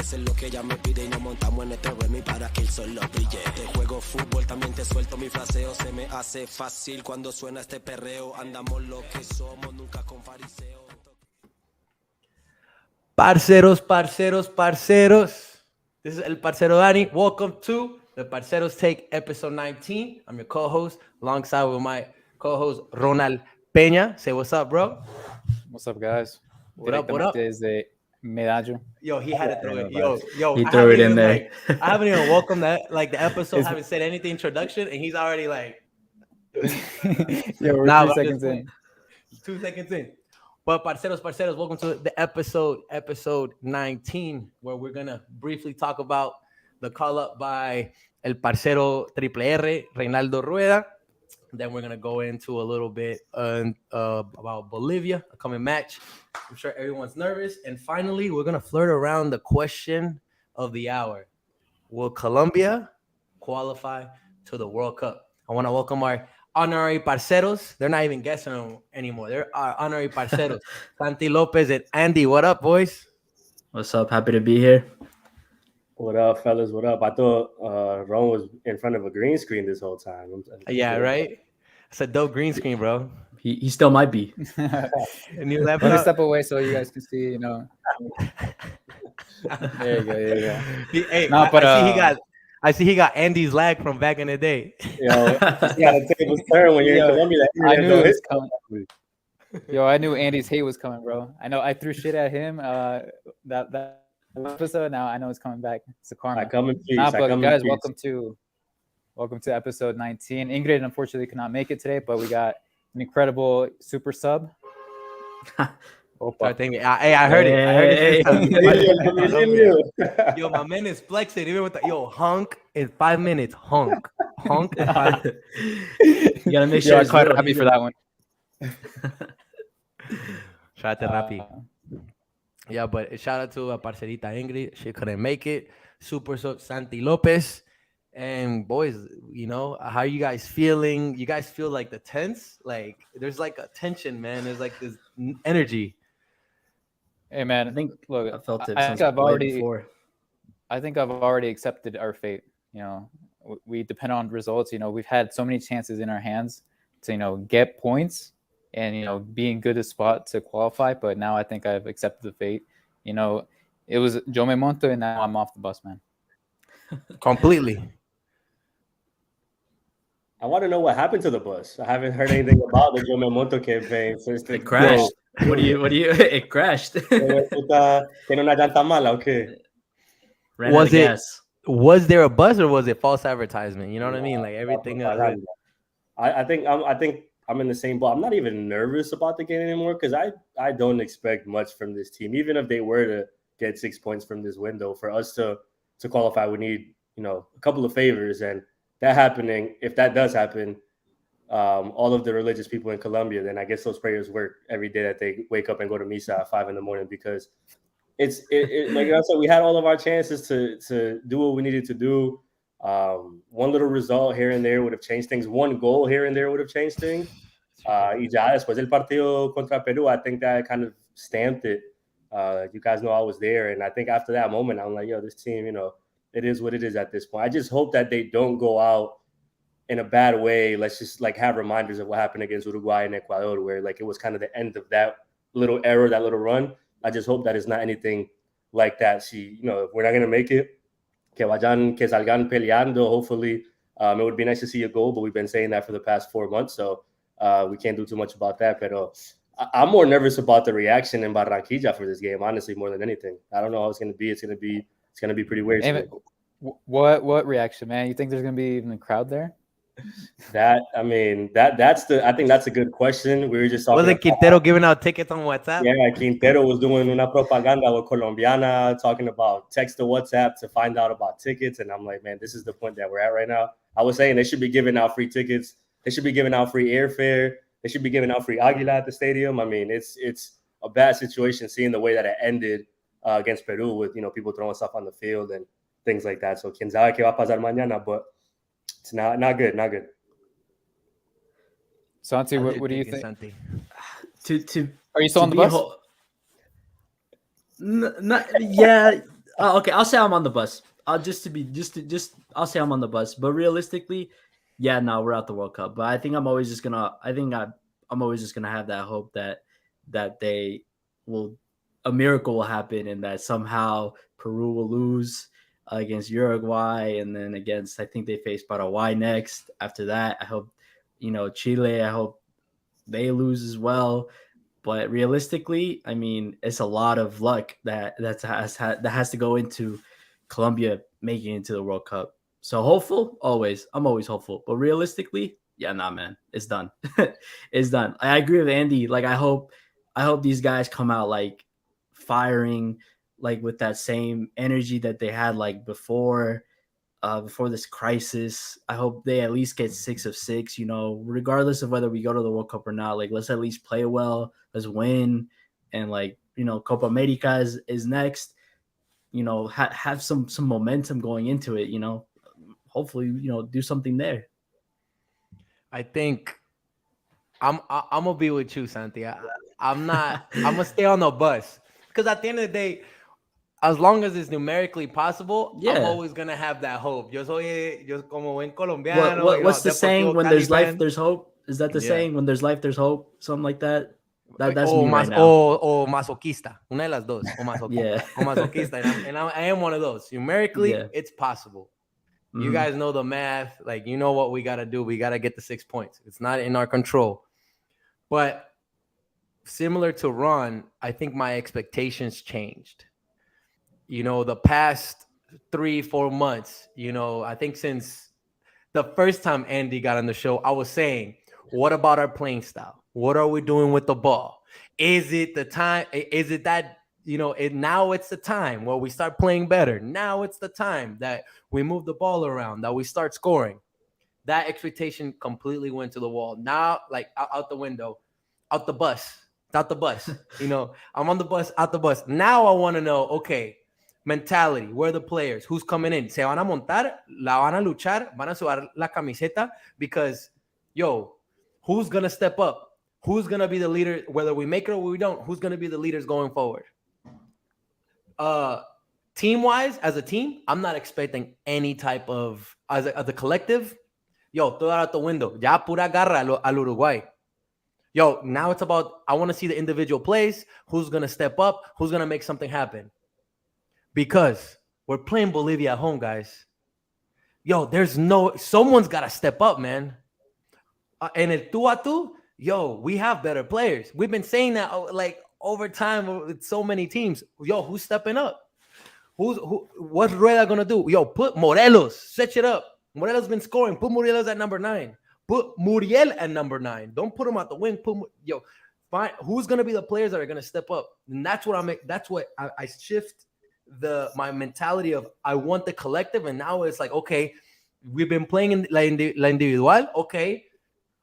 hacer lo que ella me pide y nos montamos en este Remy para que el sol lo brille. Te juego fútbol, también te suelto mi fraseo. Se me hace fácil cuando suena este perreo. Andamos lo que somos, nunca con fariseo. Parceros. This is El Parcero Dani. Welcome to the Parceros Take episode 19. I'm your co-host, alongside with my co-host, Ronald Peña. Say what's up, bro. What's up, guys? What up? Desde Medallo. Yo, he had to throw it. Yo, he threw it in there. I haven't even welcomed that, like the episode. Haven't said anything introduction, and he's already like. Yo, we're 2 seconds in. 2 seconds in. But parceros, welcome to the episode 19, where we're gonna briefly talk about the call up by El Parcero Triple R, Reinaldo Rueda. Then we're gonna go into a little bit about Bolivia, a coming match. I'm sure everyone's nervous. And finally, we're gonna flirt around the question of the hour: will Colombia qualify to the World Cup? I want to welcome our honorary parceros. They're not even guessing them anymore. They're our honorary parceros. Santiago Lopez and Andy. What up, boys? What's up? Happy to be here. What up, fellas? What up? I thought Ron was in front of a green screen this whole time. Yeah, right? It's a dope green screen, bro. He still might be. Let me step away so you guys can see, you know. There you go. Hey, no, I see he got Andy's lag from back in the day. The tables turn when you're in Colombia. I knew it was coming. Yo, I knew Andy's hate was coming, bro. I know I threw shit at him that episode. Now I know it's coming back. It's a karma. Guys, welcome to episode 19. Ingrid unfortunately could not make it today, but we got an incredible super sub. I heard it. Yo, my man is flexing even with the honk in 5 minutes. Honk. In 5 minutes. You gotta make sure. I'm quite happy for that one. Shout out to Rapi. Yeah, but shout out to Parcerita Ingrid. She couldn't make it. Super sub Santi Lopez. And boys, you know, how are you guys feeling? You guys feel like the tense? Like there's like a tension, man. There's like this energy. Hey man, I think I felt it. I think I've already accepted our fate. You know, we depend on results. You know, we've had so many chances in our hands to, you know, get points and, you know, be in good spot to qualify. But now I think I've accepted the fate. You know, it was Yo me monto and now I'm off the bus, man. Completely. I want to know what happened to the bus. I haven't heard anything about the Yo me monto campaign since it crashed. What do you? It crashed. Was there a buzz or was it false advertisement? You know what I mean? Like everything. I think I'm in the same boat. I'm not even nervous about the game anymore because I don't expect much from this team. Even if they were to get 6 points from this window, for us to qualify, we need, you know, a couple of favors, and that happening, if that does happen, all of the religious people in Colombia, then I guess those prayers work every day that they wake up and go to Misa at 5 a.m. because it's like I said, we had all of our chances to do what we needed to do. One little result here and there would have changed things. One goal here and there would have changed things. Y ya después del partido contra Peru, I think that kind of stamped it. You guys know I was there, and I think after that moment, I'm like, yo, this team, you know, it is what it is at this point. I just hope that they don't go out in a bad way. Let's just like have reminders of what happened against Uruguay and Ecuador, where like it was kind of the end of that little era, that little run. I just hope that it's not anything like that. You know, if we're not going to make it, que salgan peleando, hopefully. It would be nice to see a goal, but we've been saying that for the past 4 months, so we can't do too much about that. But I'm more nervous about the reaction in Barranquilla for this game, honestly, more than anything. I don't know how it's going to be. It's going to be pretty weird. Hey, what reaction, man? You think there's going to be even a crowd there? I think that's a good question. We were just talking. Wasn't Quintero giving out tickets on WhatsApp? Yeah, Quintero was doing una propaganda with Colombiana, talking about text to WhatsApp to find out about tickets. And I'm like, man, this is the point that we're at right now. I was saying they should be giving out free tickets. They should be giving out free airfare. They should be giving out free Aguila at the stadium. I mean, it's a bad situation seeing the way that it ended against Peru with, you know, people throwing stuff on the field and things like that. So quién sabe qué va a pasar mañana, but it's not good. Santi, what do you think? Santi? Are you still on the bus? Yeah, Oh, okay. I'll say I'm on the bus. I'll say I'm on the bus. But realistically, yeah, no, we're out the World Cup. But I think I'm always just gonna have that hope that they will a miracle will happen and that somehow Peru will lose against Uruguay and then against I think they face Paraguay next. After that, I hope Chile. I hope they lose as well. But realistically, I mean, it's a lot of luck that has to go into Colombia making it into the World Cup. So hopeful, always. I'm always hopeful. But realistically, yeah, nah, man, it's done. It's done. I agree with Andy. Like, I hope these guys come out like firing, like with that same energy that they had like before this crisis. I hope they at least get 6 of 6, regardless of whether we go to the World Cup or not. Like, let's at least play well, let's win. And like, Copa America is next, have some momentum going into it, hopefully, do something there. I think I'm gonna be with you, Santi. I'm gonna stay on the bus because at the end of the day, as long as it's numerically possible, I'm always gonna have that hope. Yo como buen colombiano. What's the saying? When there's life, there's hope. Is that the saying? When there's life, there's hope. Something like that. That's me right now. O masoquista. Una de las dos. O masoquista. O masoquista. And I am one of those. Numerically, it's possible. Mm-hmm. You guys know the math. Like, you know what we got to do. We got to get the 6 points. It's not in our control. But similar to Ron, I think my expectations changed. The past 3-4 months, I think since the first time Andy got on the show, I was saying, what about our playing style? What are we doing with the ball? Is it the time? Is it that, now it's the time where we start playing better. Now it's the time that we move the ball around, that we start scoring. That expectation completely went to the wall. Now, like out the window, out the bus. I'm on the bus, out the bus. Now I want to know, okay, mentality, where are the players? Who's coming in? Se van a montar, la van a luchar, van a sudar la camiseta because, who's going to step up? Who's going to be the leader? Whether we make it or we don't, who's going to be the leaders going forward? Team-wise, as a team, I'm not expecting any type of, as a collective, throw that out the window. Ya pura garra al Uruguay. Now it's about, I want to see the individual plays. Who's going to step up? Who's going to make something happen? Because we're playing Bolivia at home, guys. Someone's got to step up, man. And el tú a tú, we have better players. We've been saying that like over time with so many teams. Who's stepping up? What's Rueda going to do? Put Morelos, set it up. Morelos been scoring. Put Morelos at number 9. Put Muriel at number 9. Don't put him out the wing. Fine. Who's going to be the players that are going to step up? And that's what I shift my mentality of I want the collective, and now it's like, okay, we've been playing in la individual. Okay,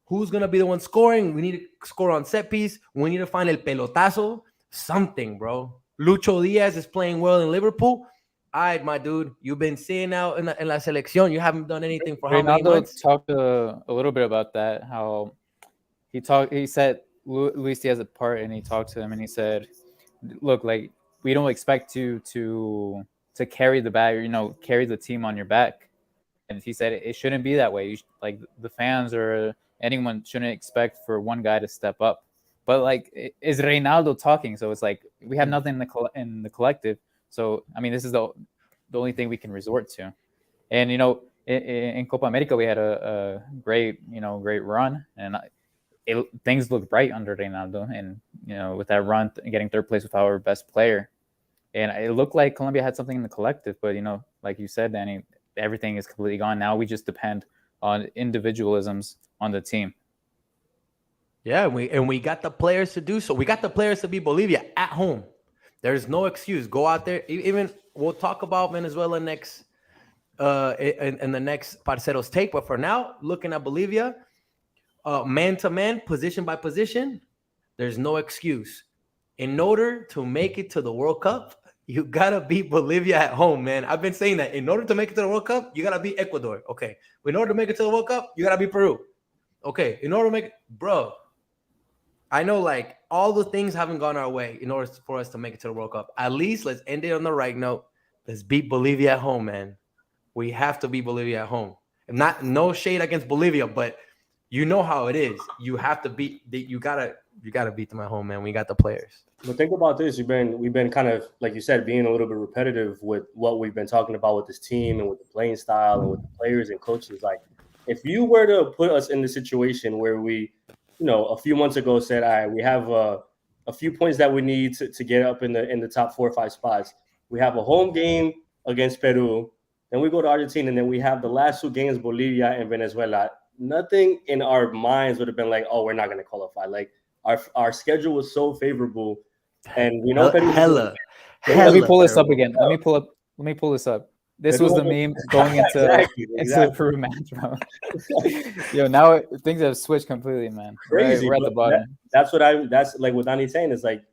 who's gonna be the one scoring? We need to score on set piece. We need to find el pelotazo, something, bro. Lucho Diaz is playing well in Liverpool. All right, my dude, you've been seeing out in la selección. You haven't done anything for how many months? Talked a little bit about that. How he said Luis Diaz a part, and he talked to him, and he said, look, like, we don't expect you to carry the bag or, carry the team on your back. And he said it shouldn't be that way. Like, the fans or anyone shouldn't expect for one guy to step up. But, like, is Reynaldo talking? So it's like we have nothing in the collective. So, I mean, this is the only thing we can resort to. And, in Copa America, we had a great run. And things look bright under Reynaldo. And, with that run, getting third place with our best player. And it looked like Colombia had something in the collective, but, like you said, Danny, everything is completely gone. Now we just depend on individualisms on the team. Yeah, we got the players to do so. We got the players to beat Bolivia at home. There's no excuse. Go out there. Even we'll talk about Venezuela next in the next Parceros take. But for now, looking at Bolivia, man to man, position by position, there's no excuse. In order to make it to the World Cup, you got to beat Bolivia at home, man. I've been saying that. In order to make it to the World Cup, you got to beat Ecuador. Okay. In order to make it to the World Cup, you got to beat Peru. Okay. In order to make it, bro, I know like all the things haven't gone our way in order for us to make it to the World Cup. At least let's end it on the right note. let's beat Bolivia at home, man. We have to beat Bolivia at home. Not no shade against Bolivia, but you know how it is. You have to beat. You gotta beat them at home, man. We got the players. But think about this: we've been kind of, like you said, being a little bit repetitive with what we've been talking about with this team and with the playing style and with the players and coaches. Like, if you were to put us in the situation where we, a few months ago said, all right, we have a few points that we need to get up in the top 4 or 5 spots. We have a home game against Peru, then we go to Argentina, and then we have the last 2 games, Bolivia and Venezuela. Nothing in our minds would have been like, oh, we're not going to qualify. Like, our schedule was so favorable, and we know Peru. Hella. Let me pull this up again. Let me pull this up. This was the meme going into the Peru match, bro. Yo, now things have switched completely, man. Crazy. We're at the bottom. That's like what Danny's saying is like,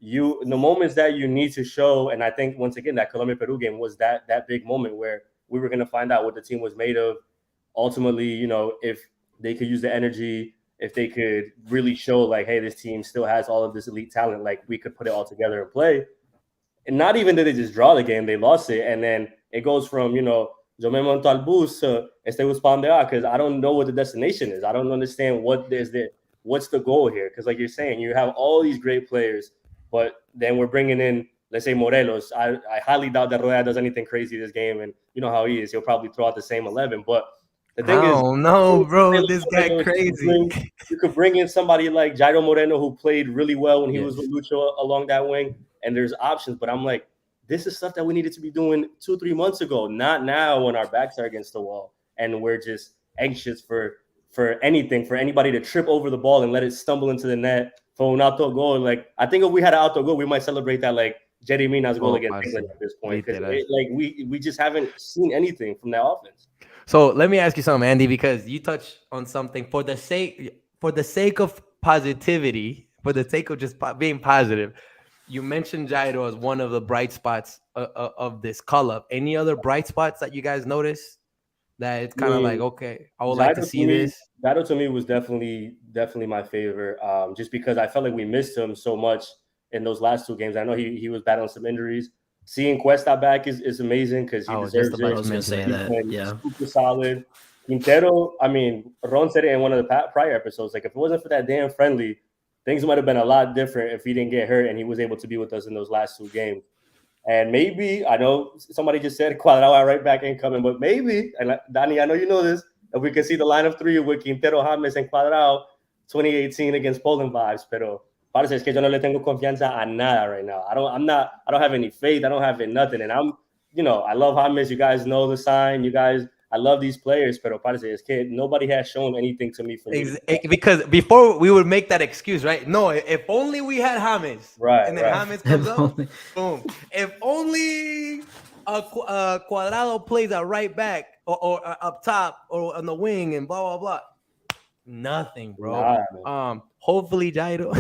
in the moments that you need to show, and I think once again that Colombia-Peru game was that big moment where we were going to find out what the team was made of. Ultimately, if they could use the energy, if they could really show like, hey, this team still has all of this elite talent, like we could put it all together and play. And not even did they just draw the game, they lost it. And then it goes from, yo me monto al bus to este bus pa donde va, because I don't know what the destination is. I don't understand what's the goal here. Because like you're saying, you have all these great players, but then we're bringing in, let's say, Morelos. I highly doubt that Rueda does anything crazy this game. And you know how he is. He'll probably throw out the same 11. But the thing is, no, bro, this guy crazy. You could bring in somebody like Jairo Moreno, who played really well when he was with Lucho along that wing. And there's options, but I'm like, this is stuff that we needed to be doing 2-3 months ago, not now when our backs are against the wall and we're just anxious for anything, for anybody to trip over the ball and let it stumble into the net for an auto goal. Like, I think if we had an auto goal, we might celebrate that like Jerry Mina's goal against England at this point, because we just haven't seen anything from that offense. So let me ask you something, Andy, because you touched on something for the sake of positivity, for the sake of just being positive. You mentioned Jairo as one of the bright spots of this call-up. Any other bright spots that you guys noticed that it's kind of like, okay, I would like to see this? Jairo to me was definitely my favorite, just because I felt like we missed him so much in those last 2 games. I know he was battling some injuries. Seeing Cuesta back is amazing because he deserves it. I was going to say that, yeah. Super solid. Quintero, I mean, Ron said it in one of the prior episodes, like if it wasn't for that damn friendly, things might have been a lot different if he didn't get hurt and he was able to be with us in those last 2 games. And maybe, I know somebody just said Cuadrado at right back ain't coming, but maybe, and Danny, I know you know this, if we can see the line of 3 with Quintero, James, and Cuadrado, 2018 against Poland vibes. Pero parece es que yo no le tengo confianza a nada right now. I don't have any faith. I don't have nothing. And I love James. You guys know the sign. I love these players, pero parece es que nobody has shown anything to me. Because before we would make that excuse, right? No, if only we had James. Right. And then James comes up, boom. If only Cuadrado plays at right back or up top or on the wing and blah, blah, blah. Nothing, bro. Nah, hopefully Jairo.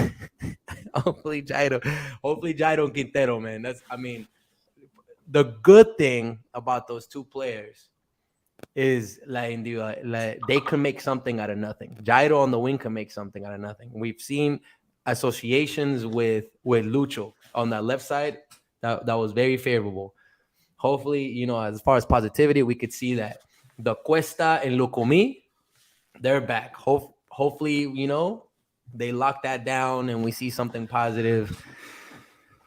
Hopefully Jairo and Quintero, man. The good thing about those 2 players is like they can make something out of nothing. Jairo on the wing can make something out of nothing. We've seen associations with Lucho on that left side that was very favorable. Hopefully, as far as positivity, we could see that. The Cuesta and Lukumi, they're back. Hopefully, they lock that down and we see something positive.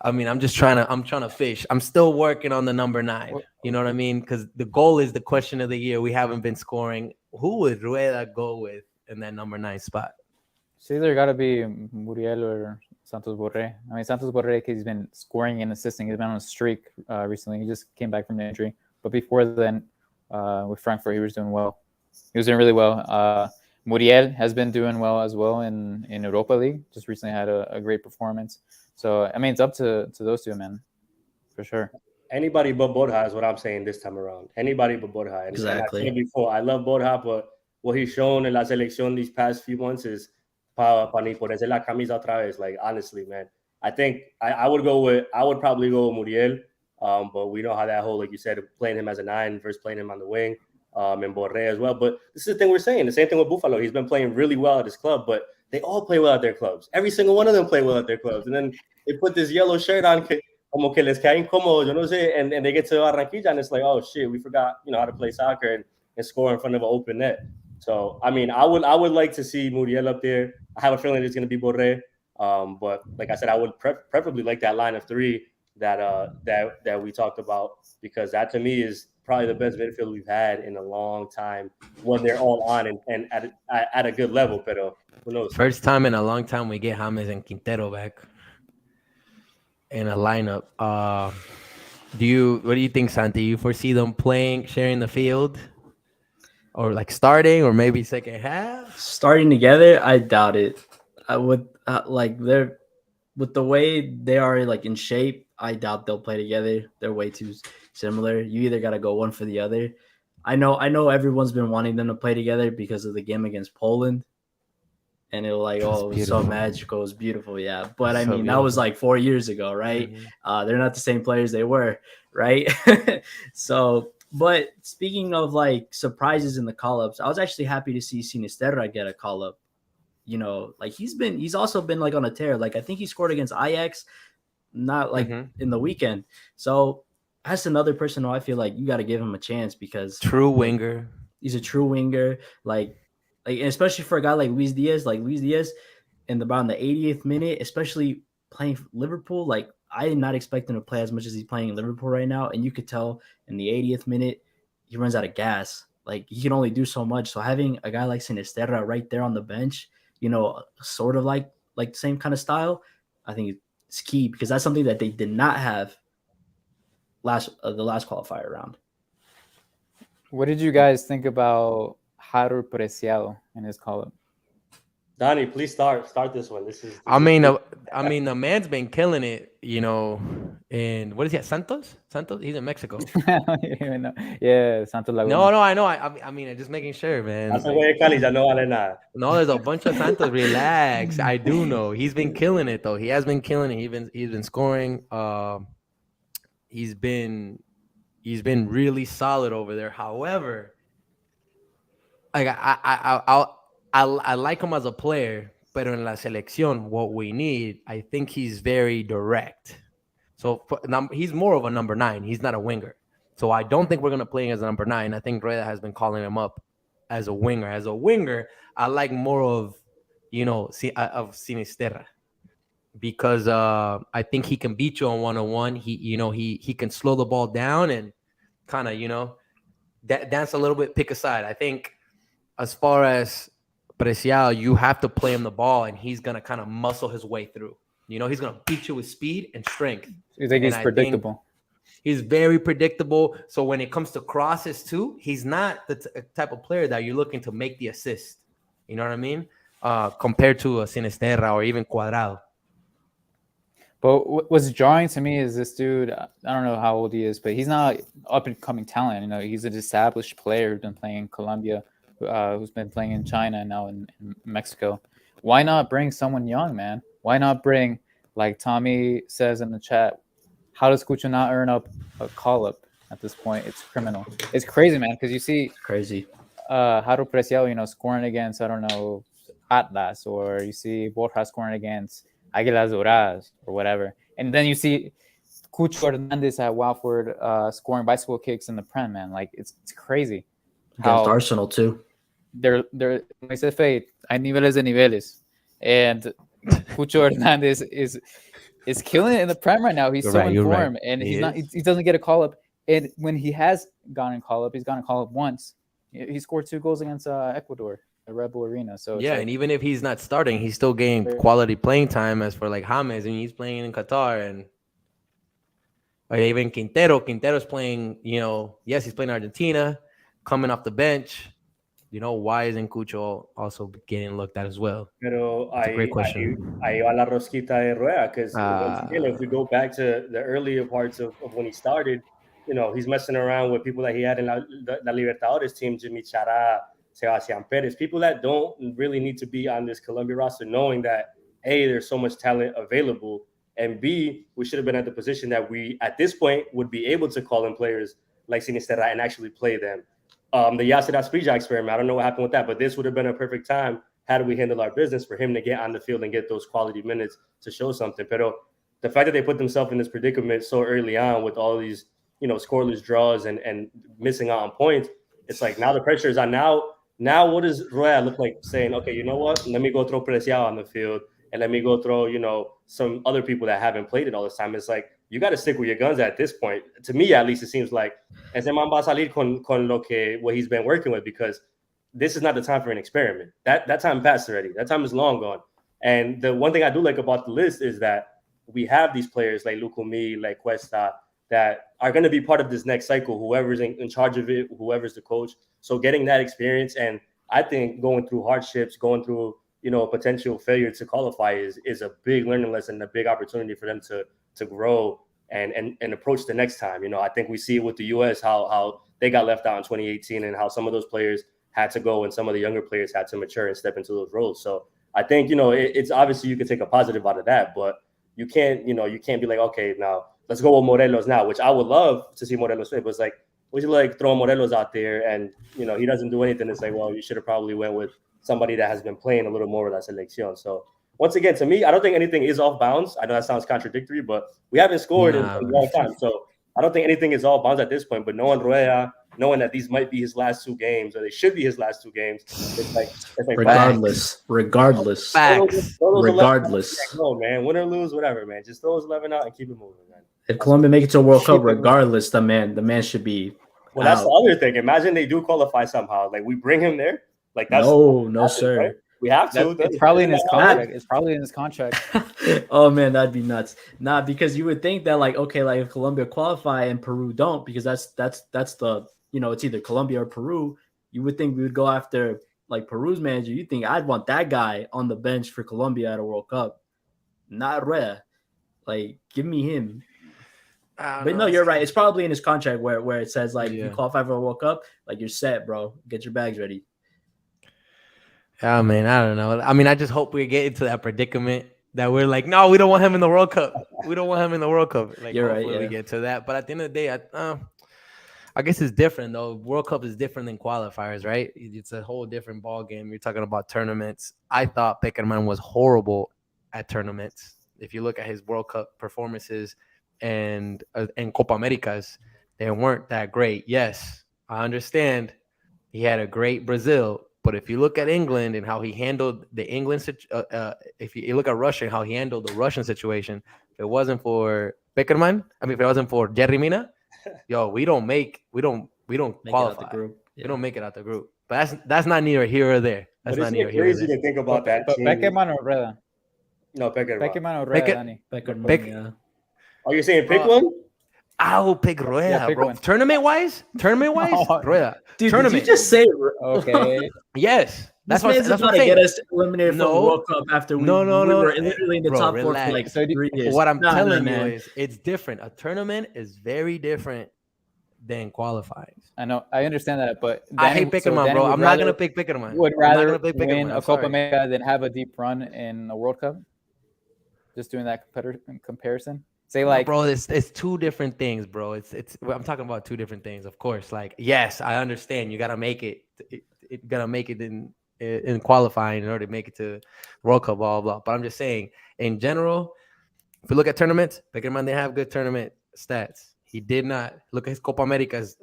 I mean, I'm trying to fish. I'm still working on the number 9. You know what I mean? Because the goal is the question of the year. We haven't been scoring. Who would Rueda go with in that number 9 spot? It's either got to be Muriel or Santos Borré. I mean, Santos Borré, he's been scoring and assisting. He's been on a streak recently. He just came back from the injury. But before then, with Frankfurt, he was doing well. He was doing really well. Muriel has been doing well as well in Europa League. Just recently had a great performance. So, I mean, it's up to those 2, man, for sure. Anybody but Borja is what I'm saying this time around. Anybody but Borja. And exactly. I said before, I love Borja, but what he's shown in La Selección these past few months is pa ni ponerse la camisa otra vez. Like, honestly, man, I think I would probably go with Muriel, but we know how that whole, like you said, playing him as a 9 versus playing him on the wing, and Borré as well. But this is the thing we're saying. The same thing with Buffalo. He's been playing really well at his club, but they all play well at their clubs. Every single one of them play well at their clubs. And then they put this yellow shirt on como que les queda incómodo, yo no sé, and they get to Barranquilla and it's like, oh shit, we forgot, how to play soccer and score in front of an open net. So, I mean, I would like to see Muriel up there. I have a feeling it's going to be Borré. But like I said, I would preferably like that line of three that we talked about, because that to me is probably the best midfield we've had in a long time when they're all on and at a good level. Pero who knows? First time in a long time we get James and Quintero back in a lineup. What do you think, Santi? You foresee them sharing the field, or like starting, or maybe second half? Starting together, I doubt it. I would they're with the way they are like in shape. I doubt they'll play together. They're way too similar. You either got to go one for the other. I know everyone's been wanting them to play together because of the game against Poland. And it was so magical. It was beautiful, yeah. But I mean, that was like 4 years ago, right? Mm-hmm. They're not the same players they were, right? So, but speaking of like surprises in the call-ups, I was actually happy to see Sinisterra get a call-up. Like he's also been like on a tear. Like I think he scored against Ajax, not like in the weekend. So that's another person who I feel like you got to give him a chance, because true winger. He's a true winger. Like especially for a guy like Luis Diaz, in around the 80th minute, especially playing for Liverpool. Like I did not expect him to play as much as he's playing in Liverpool right now. And you could tell in the 80th minute, he runs out of gas. Like he can only do so much. So having a guy like Sinisterra right there on the bench, sort of like the same kind of style, I think it's key, because that's something that they did not have the last qualifier round. What did you guys think about Haru Preciado in his call-up? Donnie, please start this one. I mean, the man's been killing it, and what is he at? Santos? He's in Mexico. Yeah, Santos Laguna. No, I know. I mean, I'm just making sure, man. No, there's a bunch of Santos. Relax. I do know. He's been killing it, though. He has been killing it. He's been scoring. He's been really solid over there. However, like I like him as a player, but in la selección, what we need, I think he's very direct. So he's more of a number 9. He's not a winger. So I don't think we're going to play him as a number 9. I think Rueda has been calling him up as a winger. As a winger, I like more of Sinisterra, because I think he can beat you on one-on-one. He can slow the ball down and kind of, dance a little bit, pick a side. I think as far as Preciado, you have to play him the ball, and he's going to kind of muscle his way through. He's going to beat you with speed and strength. You think he's predictable? He's very predictable. So when it comes to crosses too, he's not the type of player that you're looking to make the assist. You know what I mean? Compared to a Sinisterra or even Cuadrado. But what's jarring to me is this dude, I don't know how old he is, but he's not up-and-coming talent. He's an established player who's been playing in Colombia, who's been playing in China and now in Mexico. Why not bring someone young, man? Why not bring, like Tommy says in the chat, how does Cucho not earn up a call-up at this point? It's criminal. It's crazy, man, because you see crazy Haru Preciado, scoring against, I don't know, Atlas, or you see Borja scoring against Águilas Doradas or whatever. And then you see Cucho Hernandez at Watford scoring bicycle kicks in the Prem, man. Like, it's crazy. Against Arsenal, too. They're like I said, hay niveles de niveles. And Cucho Hernandez is killing it in the Prem right now. He's in form, right. And he doesn't get a call-up. And when he has gone in call-up, he's gone in call-up once. He scored 2 goals against Ecuador. Red Bull Arena. So yeah, and even if he's not starting, he's still getting quality playing time. As for like James, and he's playing in Qatar, and even Quintero's playing. Yes, he's playing Argentina, coming off the bench. Why isn't Cucho also getting looked at as well? Pero That's a great question. Ahí va la rosquita de Rueda, because if we go back to the earlier parts of when he started, he's messing around with people that he had in la Libertadores team, Jimmy Chará, Sebastián Pérez, people that don't really need to be on this Colombia roster, knowing that A, there's so much talent available, and B, we should have been at the position that we, at this point, would be able to call in players like Sinisterra and actually play them. The Yasser Asprilla experiment, I don't know what happened with that, but this would have been a perfect time, had we handled our business, for him to get on the field and get those quality minutes to show something. Pero the fact that they put themselves in this predicament so early on with all these, scoreless draws and missing out on points, it's like now the pressure is on. Now what does Roya look like saying, okay, you know what? Let me go throw Preciado on the field and let me go throw, some other people that haven't played it all this time. It's like, you got to stick with your guns at this point. To me, at least, it seems like ese man va a salir con what he's been working with, because this is not the time for an experiment. That time passed already. That time is long gone. And the one thing I do like about the list is that we have these players like Lukumi, like Cuesta, that are going to be part of this next cycle, whoever's in charge of it, whoever's the coach. So getting that experience, and I think going through hardships, going through, potential failure to qualify is a big learning lesson, a big opportunity for them to grow and approach the next time. I think we see it with the U.S., how they got left out in 2018 and how some of those players had to go and some of the younger players had to mature and step into those roles. So I think, it's obviously you can take a positive out of that, but you can't be like, okay, now let's go with Morelos now, which I would love to see Morelos play, but it's like, we should like throw Morelos out there and, he doesn't do anything. It's like, well, you should have probably went with somebody that has been playing a little more with that Selección. So once again, to me, I don't think anything is off bounds. I know that sounds contradictory, but we haven't scored in a long time. So I don't think anything is off bounds at this point, but knowing Rueda, knowing that these might be his last 2 games, or they should be his last 2 games, it's like regardless. Facts. Regardless. No, man, win or lose, whatever, man. Just throw those 11 out and keep it moving, man. If Colombia make it to a World Cup, regardless, the man should be. Well, that's the other thing. Imagine they do qualify somehow. Like, we bring him there. Like, that's no, sir. Right? We have to. It's probably in his contract. It's probably in his contract. Oh man, that'd be nuts. Nah, because you would think that like, okay, like if Colombia qualify and Peru don't, because that's the, it's either Colombia or Peru. You would think we would go after like Peru's manager. You think I'd want that guy on the bench for Colombia at a World Cup, not Rea. Like, give me him. But no, you're right. It's probably in his contract where it says like, you qualify for a World Cup, like you're set, bro. Get your bags ready. Yeah, man, I don't know. I mean, I just hope we get into that predicament that we're like, no, we don't want him in the World Cup. We don't want him in the World Cup. Like, you're right. Yeah. We get to that. But at the end of the day, I guess it's different though. World Cup is different than qualifiers, right? It's a whole different ball game. You're talking about tournaments. I thought Peckerman was horrible at tournaments. If you look at his World Cup performances and Copa Americas, they weren't that great. Yes, I understand. He had a great Brazil. But if you look at England and how he handled the England, if you look at Russia and how he handled the Russian situation, if it wasn't for Peckerman, if it wasn't for Jerry Mina, we don't qualify. We don't make it out the group. But that's not neither here or there. That's not neither here or there. Crazy to think about that. But Peckerman or Rueda? No, Peckerman. Peckerman or Rueda, Peckerman, yeah. Oh, you're saying pick one? I will pick Rueda, bro. Tournament-wise, Rueda. Dude, tournament. did you just say okay? Yes. That's what I'm saying. Get us eliminated from the World Cup after we were literally in the top 4 for like 3 years. What I'm telling you is it's different. A tournament is very different than qualifying. I know. I understand that, but I hate Peckerman, bro. I'm not going to pick Peckerman. Would rather win a Copa America than have a deep run in a World Cup? Just doing that comparison? Say like, bro, it's 2 different things, bro. I'm talking about 2 different things, of course. Like, yes, I understand. You got to make it. You got to make it in qualifying in order to make it to World Cup, blah, blah, blah. But I'm just saying, in general, if you look at tournaments, Peckerman didn't have good tournament stats. He did not. Look at his Copa Americas.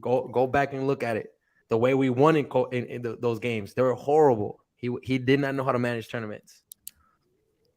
Go back and look at it. The way we won in those games, they were horrible. He did not know how to manage tournaments.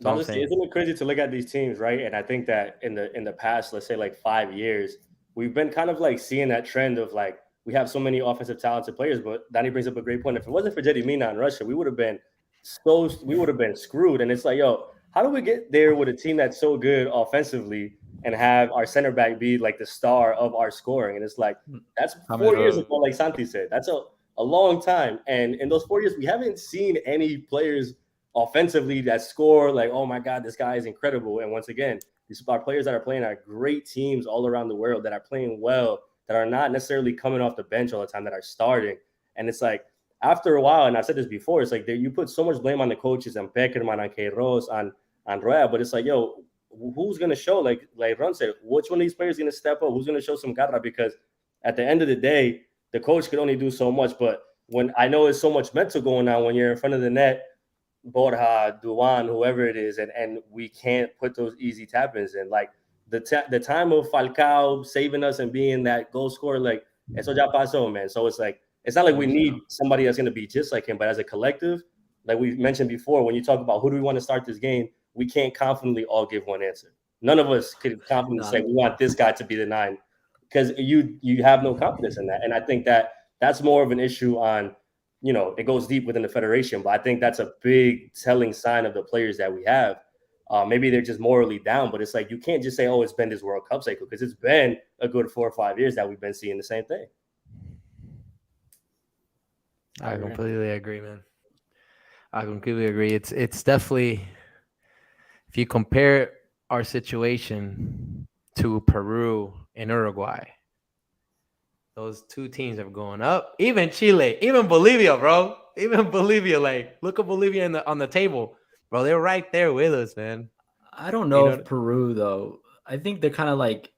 Honestly, isn't it crazy to look at these teams, right? And I think that in the past, let's say like 5 years, we've been kind of like seeing that trend of like, we have so many offensive talented players, but Danny brings up a great point. If it wasn't for Jerry Mina in Russia, we would have been screwed. And it's like, how do we get there with a team that's so good offensively and have our center back be like the star of our scoring? And it's like, that's 4 years ago, like Santi said. That's a long time. And in those 4 years, we haven't seen any players offensively that score like, oh my God, this guy is incredible. And once again, these are players that are playing at great teams all around the world, that are playing well, that are not necessarily coming off the bench all the time, that are starting. And it's like, after a while, and I've said this before, it's like you put so much blame on the coaches and Peckerman, on Queiroz, on Rueda, but it's like, who's going to show, like Ron said, which one of these players is going to step up? Who's going to show some garra? Because at the end of the day, the coach could only do so much. But when I know it's so much mental going on when you're in front of the net, Borja, Duan, whoever it is, and we can't put those easy tap-ins in. Like the time of Falcao saving us and being that goal scorer, like eso ya pasó, man. So it's like it's not like we need somebody that's going to be just like him, but as a collective, like we mentioned before, when you talk about who do we want to start this game, we can't confidently all give one answer. None of us could confidently say we want this guy to be the 9 because you have no confidence in that. And I think that's more of an issue on, it goes deep within the federation, but I think that's a big telling sign of the players that we have. Maybe they're just morally down, but it's like you can't just say, oh, it's been this World Cup cycle, because it's been a good 4 or 5 years that we've been seeing the same thing. I completely agree, man. I completely agree. It's definitely, if you compare our situation to Peru and Uruguay, those two teams have gone up. Even Chile, even Bolivia, bro. Even Bolivia, like, look at Bolivia on the table, bro. They're right there with us, man. I don't know if Peru, though. I think they're kind of like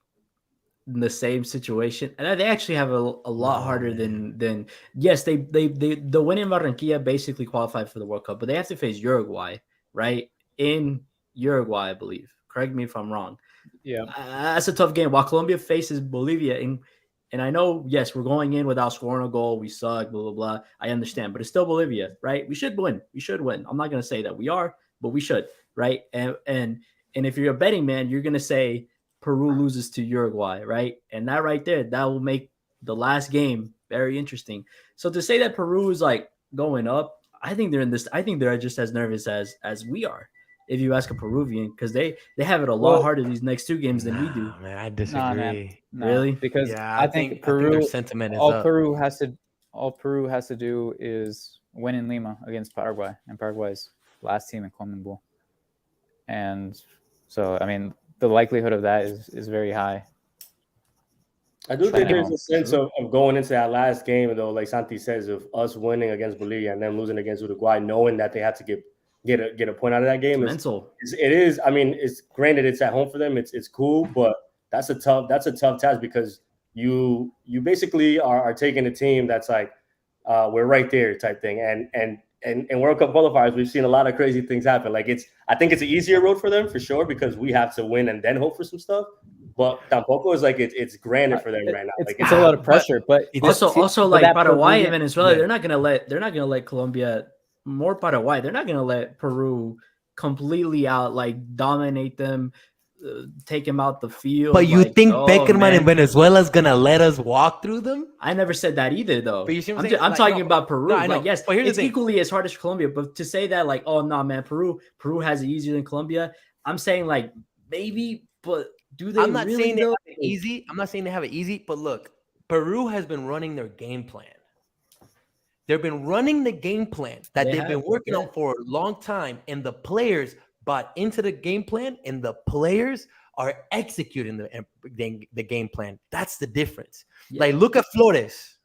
in the same situation, and they actually have a lot harder than yes, the win in Barranquilla basically qualified for the World Cup, but they have to face Uruguay, right? In Uruguay, I believe. Correct me if I'm wrong. Yeah, that's a tough game. While Colombia faces Bolivia, and I know, yes, we're going in without scoring a goal. We suck, blah, blah, blah. I understand, but it's still Bolivia, right? We should win. We should win. I'm not going to say that we are, but we should, right? And if you're a betting man, you're going to say Peru loses to Uruguay, right? And that right there, that will make the last game very interesting. So to say that Peru is like going up, I think they're just as nervous as we are. If you ask a Peruvian, because they have it a lot harder these next 2 games than we do. Man, I disagree. No, really? Because I think Peru, their sentiment is all up. Peru has to do is win in Lima against Paraguay, and Paraguay's last team in CONMEBOL. And so, I mean, the likelihood of that is very high. I do think there's a sense of going into that last game, though, like Santi says, of us winning against Bolivia and then losing against Uruguay, knowing that they have to get a point out of that game. Mental. It is. I mean, it's granted it's at home for them. It's cool, but that's a tough task, because you basically are taking a team that's like we're right there type thing. And World Cup qualifiers, we've seen a lot of crazy things happen. Like I think it's an easier road for them for sure, because we have to win and then hope for some stuff. But tampoco is like it's granted for them right now. It's a lot of pressure, but also like Paraguay and Venezuela, they're not gonna let Colombia, more Paraguay. They're not gonna let Peru completely out, like dominate them, take them out the field. But you think Beckerman in Venezuela is gonna let us walk through them? I never said that either, though. But you see what I'm talking about Peru. No, I know. Like, yes, but it's equally as hard as Colombia. But to say that, like, oh no, man, Peru has it easier than Colombia. I'm saying like maybe, but do they? I'm not really saying they have it easy. I'm not saying they have it easy. But look, Peru has been running their game plan. They've been running the game plan that they've been working on for a long time, and the players bought into the game plan, and the players are executing the game plan. That's the difference. Yeah. Like, look at Flores.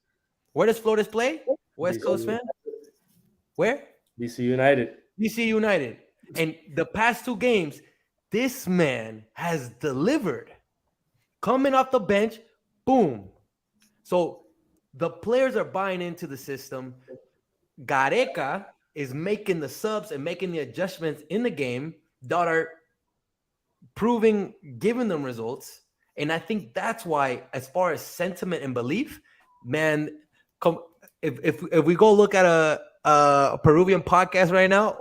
Where does Flores play? West Coast fan? Where? DC United. DC United. And the past 2 games, this man has delivered. Coming off the bench, boom. So the players are buying into the system. Gareca is making the subs and making the adjustments in the game that are giving them results. And I think that's why, as far as sentiment and belief, man, if we go look at a Peruvian podcast right now,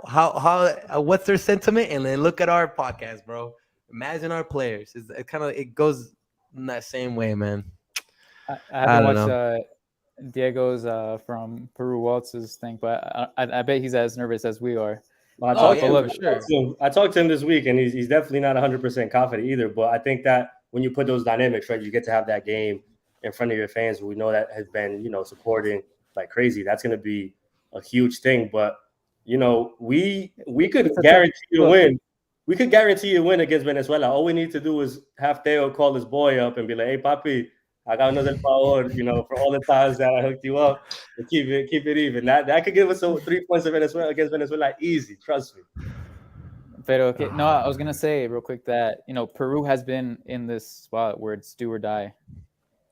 what's their sentiment, and then look at our podcast, bro. Imagine our players. It goes in that same way, man. I haven't watched Diego's from Peru Waltz's thing, but I bet he's as nervous as we are. I talked to him this week, and he's definitely not 100% confident either. But I think that when you put those dynamics, right, you get to have that game in front of your fans. We know that has been, supporting like crazy. That's going to be a huge thing. But we could guarantee a win. We could guarantee a win against Venezuela. All we need to do is have Theo call his boy up and be like, "Hey, papi, I got another favor, for all the times that I hooked you up, and keep it even." That could give us 3 points against Venezuela easy. Trust me. Pero okay, no, I was gonna say real quick that Peru has been in this spot where it's do or die.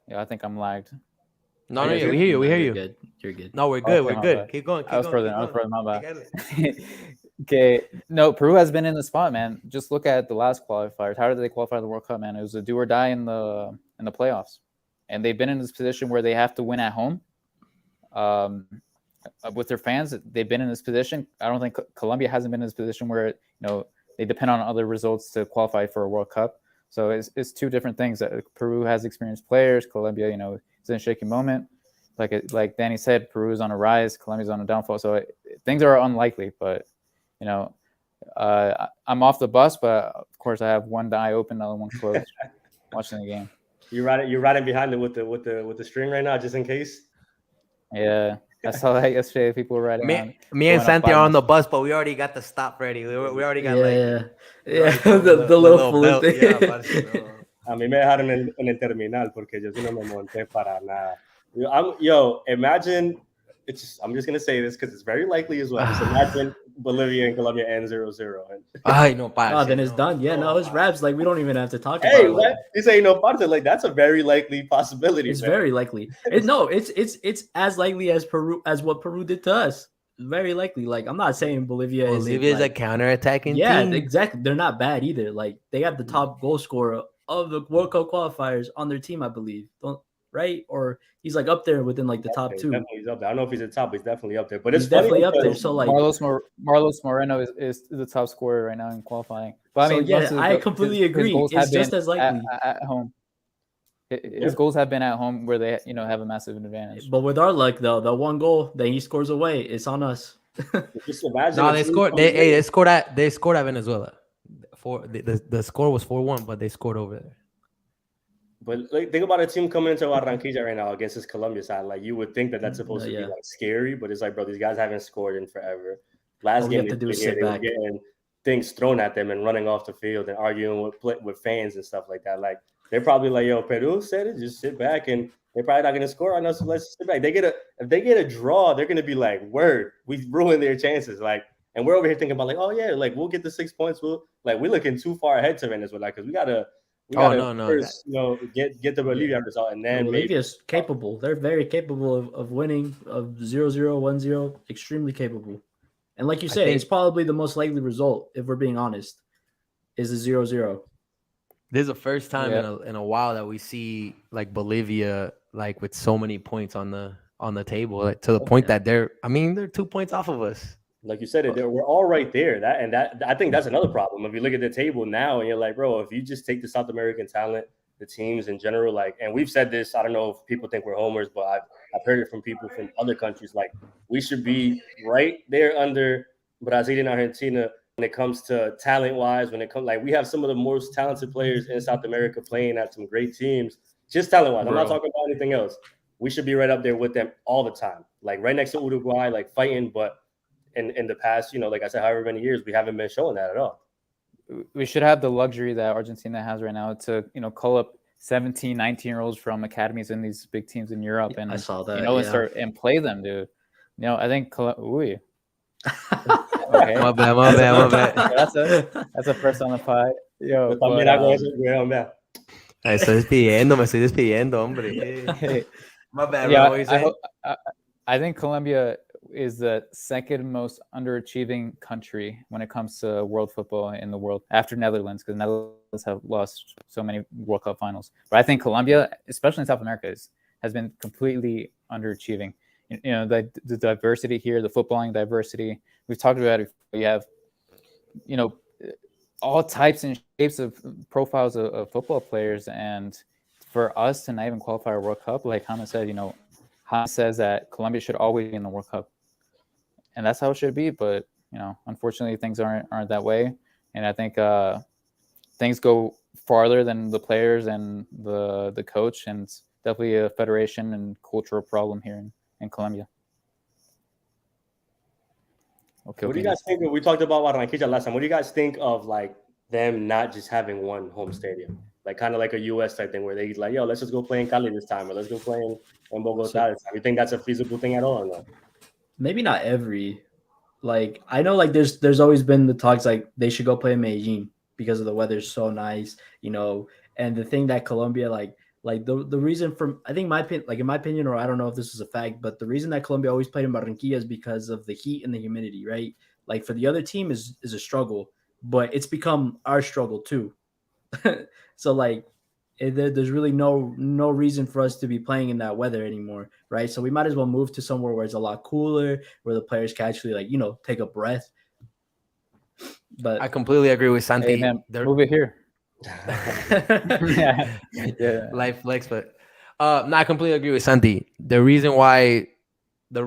Yeah, I think I'm lagged. No, we hear you. Good. You're good. No, we're good. We're good. Keep going. I was frozen. My bad. Okay, no, Peru has been in the spot, man. Just look at the last qualifiers. How did they qualify for the World Cup, man? It was a do or die in the playoffs, and they've been in this position where they have to win at home. With their fans, they've been in this position. I don't think Colombia hasn't been in this position where they depend on other results to qualify for a World Cup. So it's two different things. Peru has experienced players. Colombia, is in a shaky moment. Like Danny said, Peru is on a rise. Colombia's on a downfall. So things are unlikely, but. I'm off the bus, but of course I have one eye open, another one closed, watching the game. You're riding behind it with the string right now, just in case. Yeah, I saw that yesterday. People were riding. Me and Santi are on the bus, but we already got the stop ready. We already got the little belt. Thing. Yeah, a mí me dejaron en el terminal porque yo sí no me monté para nada. Imagine. I'm just gonna say this because it's very likely as well. Just imagine Bolivia and Colombia end 0-0. I know, then it's done. Yeah, no, it's raps. Like we don't even have to talk about it. Like, you say no parte. Like that's a very likely possibility. It's very likely. It's as likely as what Peru did to us. Very likely. Like I'm not saying Bolivia is a counterattacking team. Yeah, exactly. They're not bad either. Like they have the top goal scorer of the World Cup qualifiers on their team, I believe. Right? Or he's like up there within like the top two. Definitely he's up there. I don't know if he's at the top, but he's definitely up there. But he's definitely up there. So like Marlos Moreno is the top scorer right now in qualifying. But I mean, I completely agree. It's just as likely at home. His goals have been at home where they have a massive advantage. But with our luck though, the one goal that he scores away, it's on us. Just imagine. No, they scored. They scored at Venezuela. The score was 4-1, but they scored over there. But think about a team coming into Barranquilla right now against this Colombia side. Like you would think that's supposed to be like scary, but it's like, bro, these guys haven't scored in forever. Last game they were getting things thrown at them and running off the field and arguing with fans and stuff like that. Like they're probably like, yo, Peru said it, just sit back, and they're probably not going to score on us. So let's sit back. If they get a draw, they're going to be like, word, we ruined their chances. Like, and we're over here thinking about like, oh yeah, like we'll get the 6 points. We're looking too far ahead to Venezuela because we gotta first, get the Bolivia result, and then Bolivia's capable. They're very capable of winning of 0-0, 1-0, extremely capable. And like you said, it's probably the most likely result, if we're being honest, is a 0-0. This is the first time in a while that we see like Bolivia like with so many points on the table, like, to the point that they're 2 points off of us. Like you said, we're all right there. That I think that's another problem. If you look at the table now and you're like, bro, if you just take the South American talent, the teams in general, like, and we've said this, I don't know if people think we're homers, but I've heard it from people from other countries. Like, we should be right there under Brazil and Argentina when it comes to talent-wise. When it comes, like, we have some of the most talented players in South America playing at some great teams, just talent-wise. I'm not talking about anything else. We should be right up there with them all the time, like right next to Uruguay, like fighting, but. In the past, like I said, however many years, we haven't been showing that at all. We should have the luxury that Argentina has right now to, call up 17, 19-year-olds from academies in these big teams in Europe. And I saw that, and start and play them, dude. I think okay. My bad. That's a first on the pod. Yo, me estoy despidiendo, hombre. My bad, bro. I think Colombia is the second most underachieving country when it comes to world football in the world after Netherlands, because Netherlands have lost so many World Cup finals. But I think Colombia, especially in South America, has been completely underachieving. The diversity here, the footballing diversity, we've talked about it. You have, all types and shapes of profiles of football players. And for us to not even qualify a World Cup, like Hama said, Hama says that Colombia should always be in the World Cup. And that's how it should be, but unfortunately, things aren't that way. And I think things go farther than the players and the coach, and it's definitely a federation and cultural problem here in Colombia. Okay. What do you guys think? We talked about Barranquilla last time. What do you guys think of like them not just having one home stadium, like kind of like a U.S. type thing, where they like, yo, let's just go play in Cali this time, or let's go play in Bogota this time? You think that's a feasible thing at all, or no? Maybe not every. Like, I know, like, there's always been the talks, like, they should go play in Medellin because of the weather's so nice, and the thing that Colombia, like the reason I think in my opinion, or I don't know if this is a fact, but the reason that Colombia always played in Barranquilla is because of the heat and the humidity, right? like for the other team is a struggle, but it's become our struggle too. So like there's really no reason for us to be playing in that weather anymore, right? So we might as well move to somewhere where it's a lot cooler, where the players can actually like, take a breath. But I completely agree with Santi. Hey, man, move it here. Yeah. Life flex, but no, I completely agree with Santi. The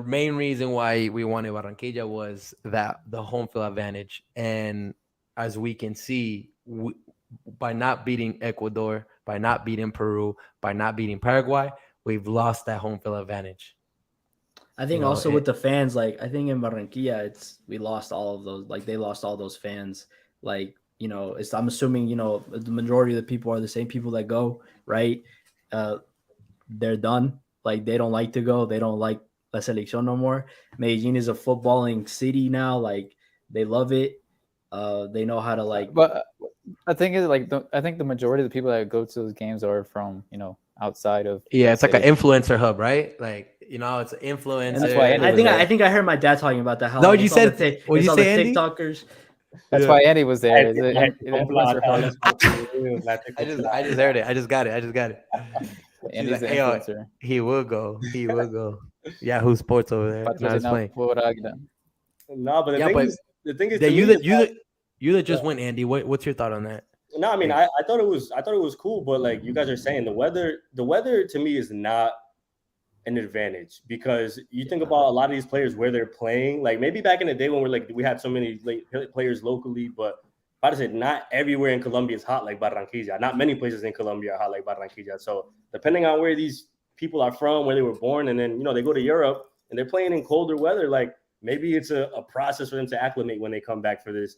main reason why we wanted Barranquilla was that the home field advantage, and as we can see, by not beating Ecuador, by not beating Peru, by not beating Paraguay, we've lost that home field advantage. I think also with the fans, like I think in Barranquilla, we lost all of those. Like they lost all those fans. Like I'm assuming the majority of the people are the same people that go, right? They're done. Like they don't like to go. They don't like La Selección no more. Medellin is a footballing city now. Like they love it. They know how to like. But I think I think the majority of the people that go to those games are from outside of. Yeah, it's like an influencer hub, right? Like it's an influencer. That's why I think I heard my dad talking about that. How no, you said what you say, Andy? TikTokers. That's why Andy was there. I just heard it. I just got it. Andy's the influencer. He will go. Yahoo Sports over there. No, but the thing is, you that just went, Andy. What's your thought on that? No, I mean, I thought it was cool, but like you guys are saying, the weather to me is not an advantage, because you think about a lot of these players where they're playing. Like maybe back in the day when we had so many players locally, but I said not everywhere in Colombia is hot like Barranquilla. Not many places in Colombia are hot like Barranquilla. So depending on where these people are from, where they were born, and then they go to Europe and they're playing in colder weather, like maybe it's a process for them to acclimate when they come back for these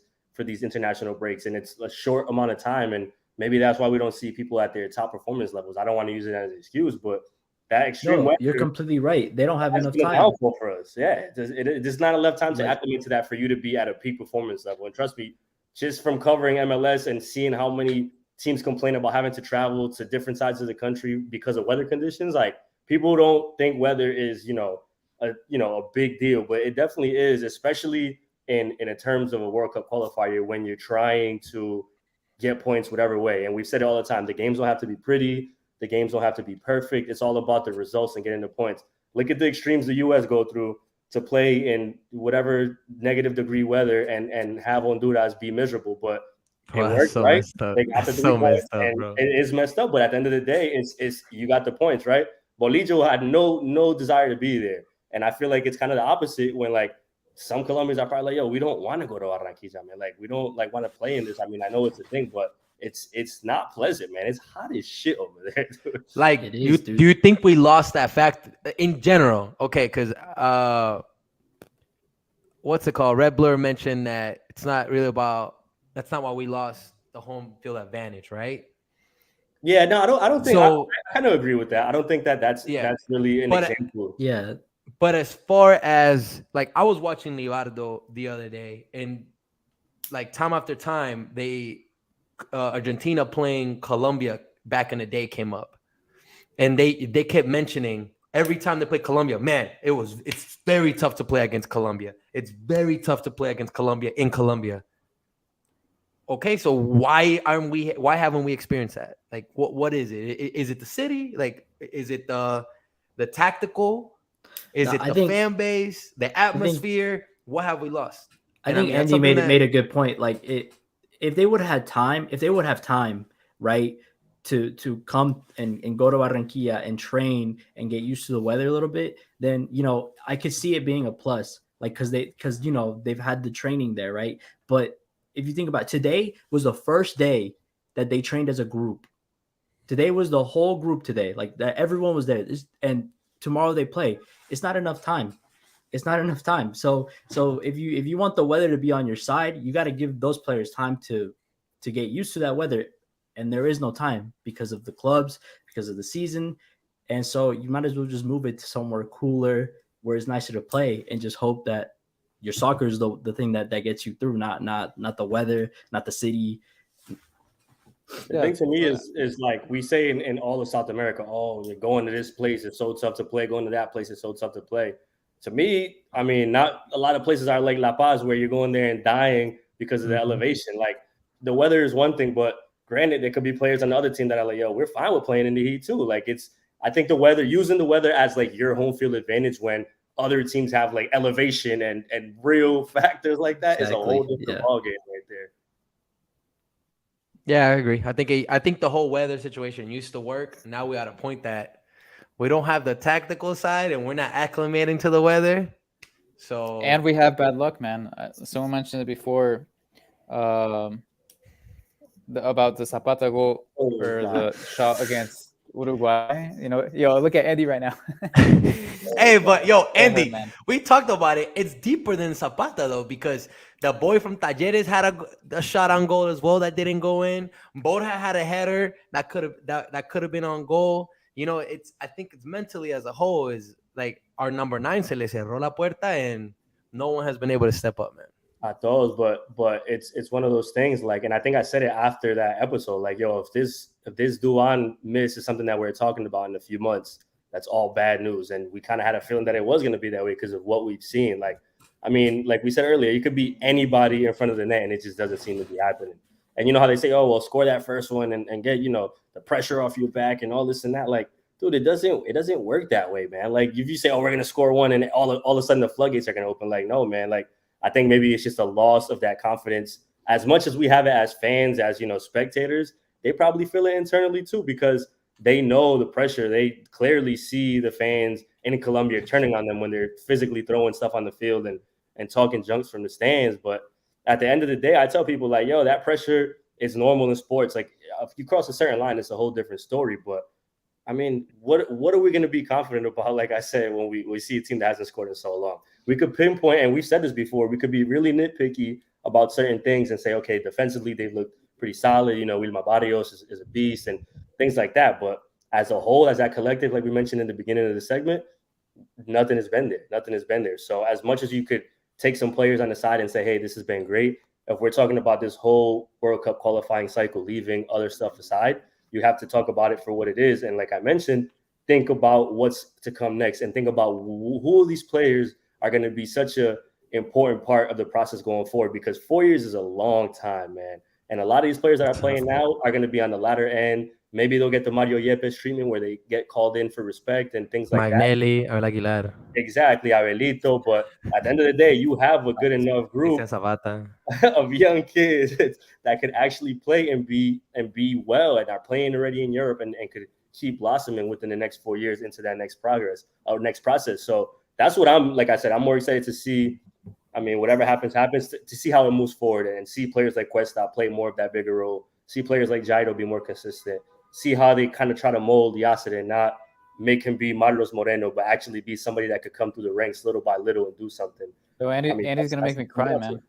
international breaks, and it's a short amount of time, and maybe that's why we don't see people at their top performance levels. I don't want to use it as an excuse, but that extreme weather, you're completely right. They don't have enough time for us. Yeah, there's not enough time to acclimate to that for you to be at a peak performance level. And trust me, just from covering MLS and seeing how many teams complain about having to travel to different sides of the country because of weather conditions, like people don't think weather is a big deal, but it definitely is, especially in terms of a World Cup qualifier when you're trying to get points whatever way. And we've said it all the time, the games don't have to be pretty, the games don't have to be perfect. It's all about the results and getting the points. Look at the extremes the U.S. go through to play in whatever negative degree weather and have Honduras be miserable, but it worked, so right? They got messed up, bro. It is messed up, but at the end of the day, it's you got the points, right? Bolillo had no desire to be there, and I feel like it's kind of the opposite when like some Colombians are probably like, yo, we don't want to go to Barranquilla, man. Like we don't like want to play in this. I mean, I know it's a thing, but it's not pleasant, man. It's hot as shit over there. Like, do you think we lost that fact in general? Okay, because what's it called? Red Blur mentioned that it's not really about. That's not why we lost the home field advantage, right? Yeah, no, I don't think. So, I kind of agree with that. I don't think that's really an example. Yeah, but as far as like, I was watching Livardo the other day, and like time after time, Argentina playing Colombia back in the day came up, and they kept mentioning every time they play Colombia, man, it's very tough to play against Colombia. It's very tough to play against Colombia in Colombia. Okay, so why haven't we experienced that? Like, what is it? Is it the city? Like, is it the tactical? Is it the fan base? The atmosphere? What have we lost? I think Andy made a good point. Like, if they would have time, right, to come and go to Barranquilla and train and get used to the weather a little bit, then I could see it being a plus. Like, because they've had the training there, right? But if you think about it, today was the first day that they trained as a group. Today was the whole group today. Like that, everyone was there. And tomorrow they play. It's not enough time. So if you want the weather to be on your side, you got to give those players time to get used to that weather. And there is no time because of the clubs, because of the season. And so you might as well just move it to somewhere cooler where it's nicer to play and just hope that your soccer is the thing that gets you through, not the weather, not the city. The thing to me is like we say in all of South America, oh, you're going to this place, it's so tough to play. Going to that place, it's so tough to play. to me, I mean, not a lot of places are like La Paz where you're going there and dying because of the elevation. Like the weather is one thing, but granted, there could be players on the other team that are like, yo, we're fine with playing in the heat too. Like I think the weather, using the weather as like your home field advantage when other teams have like elevation and real factors like that is a whole different ballgame right there. Yeah, I agree. I think the whole weather situation used to work. Now we at a point that we don't have the tactical side and we're not acclimating to the weather. So and we have bad luck, man. Someone mentioned it before about the Zapata goal the shot against Uruguay. You know, yo, look at Andy right now. Hey, but yo, Andy, we talked about it. It's deeper than Zapata though, because the boy from Talleres had a shot on goal as well that didn't go in. Borja had a header that could have been on goal. You know, I think it's mentally as a whole is like our number 9 se le cerró la puerta and no one has been able to step up, man. At those, but it's one of those things like, and I think I said it after that episode, like, yo, if this Duan miss is something that we're talking about in a few months, that's all bad news. And we kind of had a feeling that it was going to be that way because of what we've seen. Like, I mean, like we said earlier, you could be anybody in front of the net and it just doesn't seem to be happening. And you know how they say, oh, well, score that first one and get, you know, the pressure off your back and all this and that. Like, dude, it doesn't work that way, man. Like if you say, oh, we're going to score one and all of a sudden the floodgates are going to open. Like, no, man. Like, I think maybe it's just a loss of that confidence. As much as we have it as fans, as, you know, spectators, they probably feel it internally too, because they know the pressure. They clearly see the fans in Colombia turning on them when they're physically throwing stuff on the field and talking junks from the stands. But at the end of the day, I tell people like, yo, that pressure is normal in sports. Like if you cross a certain line, it's a whole different story. But I mean, what are we going to be confident about? Like I said, when we see a team that hasn't scored in so long, we could pinpoint, and we've said this before, we could be really nitpicky about certain things and say, okay, defensively, they've looked pretty solid. You know, Wilmar Barrios is a beast and things like that. But as a whole, as that collective, like we mentioned in the beginning of the segment, nothing has been there. Nothing has been there. So as much as you could take some players on the side and say, hey, this has been great, if we're talking about this whole World Cup qualifying cycle, leaving other stuff aside, you have to talk about it for what it is. And like I mentioned, think about what's to come next and think about who of these players are going to be such a important part of the process going forward, because 4 years is a long time, man. And a lot of these players that are playing now are going to be on the latter end. Maybe they'll get the Mario Yepes treatment where they get called in for respect and things like Magnelli, Abel Aguilar. Exactly, Abelito. But at the end of the day, you have a good enough group of young kids that could actually play and be well and are playing already in Europe and could keep blossoming within the next 4 years into that next process. So that's what I'm more excited to see. I mean, whatever happens, to see how it moves forward and see players like Cuesta play more of that bigger role. See players like Jairo be more consistent. See how they kind of try to mold Yasser and not make him be Marlos Moreno, but actually be somebody that could come through the ranks little by little and do something. So Andy's going to make me cry, man.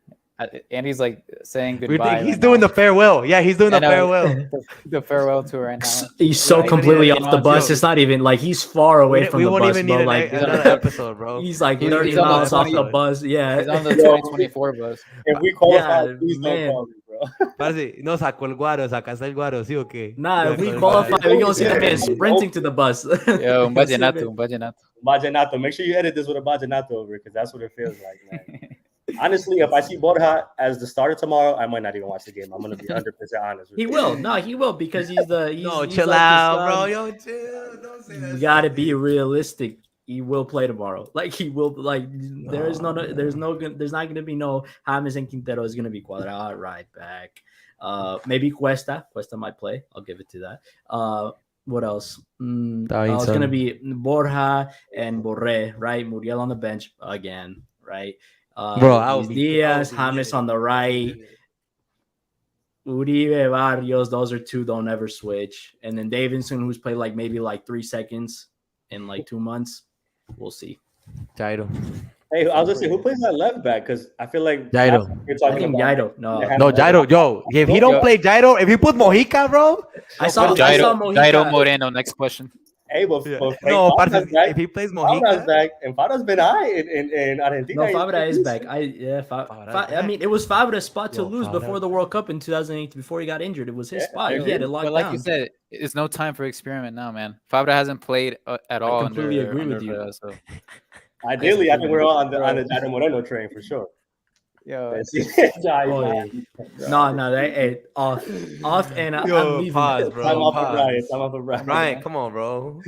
Andy's like saying goodbye. He's doing the farewell. Yeah, he's doing the farewell. The farewell tour right now. He's so completely off the bus. It's not even like he's far away from the bus. We won't even need another episode, bro. He's like 30 miles off the bus. Yeah, he's on the 2024 bus. If we qualify, please don't call me, bro. No sacó el guaro, sacaste el guaro, ¿sí o qué? Nah, if we qualify, we're going to see the man sprinting to the bus. Yo, un vallenato. Vallenato. Make sure you edit this with a vallenato over, because that's what it feels like, man. Honestly, if I see Borja as the starter tomorrow, I might not even watch the game. I'm going to be 100% honest with you. He will, because he's the... He's chill out, bro. Yo, chill. Don't say that. You got to be realistic. He will play tomorrow. Like, he will, like, there's not going to be no James and Quintero is going to be Cuadrado right back. Maybe Cuesta might play. I'll give it to that. What else? It's going to be Borja and Borré, right? Muriel on the bench again, right? Diaz, James on the right, Uribe, Barrios. Those are two. Don't ever switch. And then Davidson, who's played maybe 3 seconds in 2 months. We'll see. Jairo. Hey, I was just saying, who plays that left back? Because I feel like Jairo. I think Jairo. No, Jairo. Yo, if he don't play Jairo, if he put Mojica, bro. I saw Mojica. Jairo Moreno. Next question. Hey, but if he plays Mojica, Fabra's back, and Fabra's been high in Argentina. No, Fabra is back. I mean, it was Fabra's spot to lose before the World Cup in 2008. Before he got injured, it was his spot. He had it locked down. But like you said, it's no time for experiment now, man. Fabra hasn't played at all. I completely agree with you. Ideally, I think we're all on the Jairo Moreno train for sure. Yo, off, and I'm leaving. Pause, bro. I'm off for Brian. Brian, come on, bro.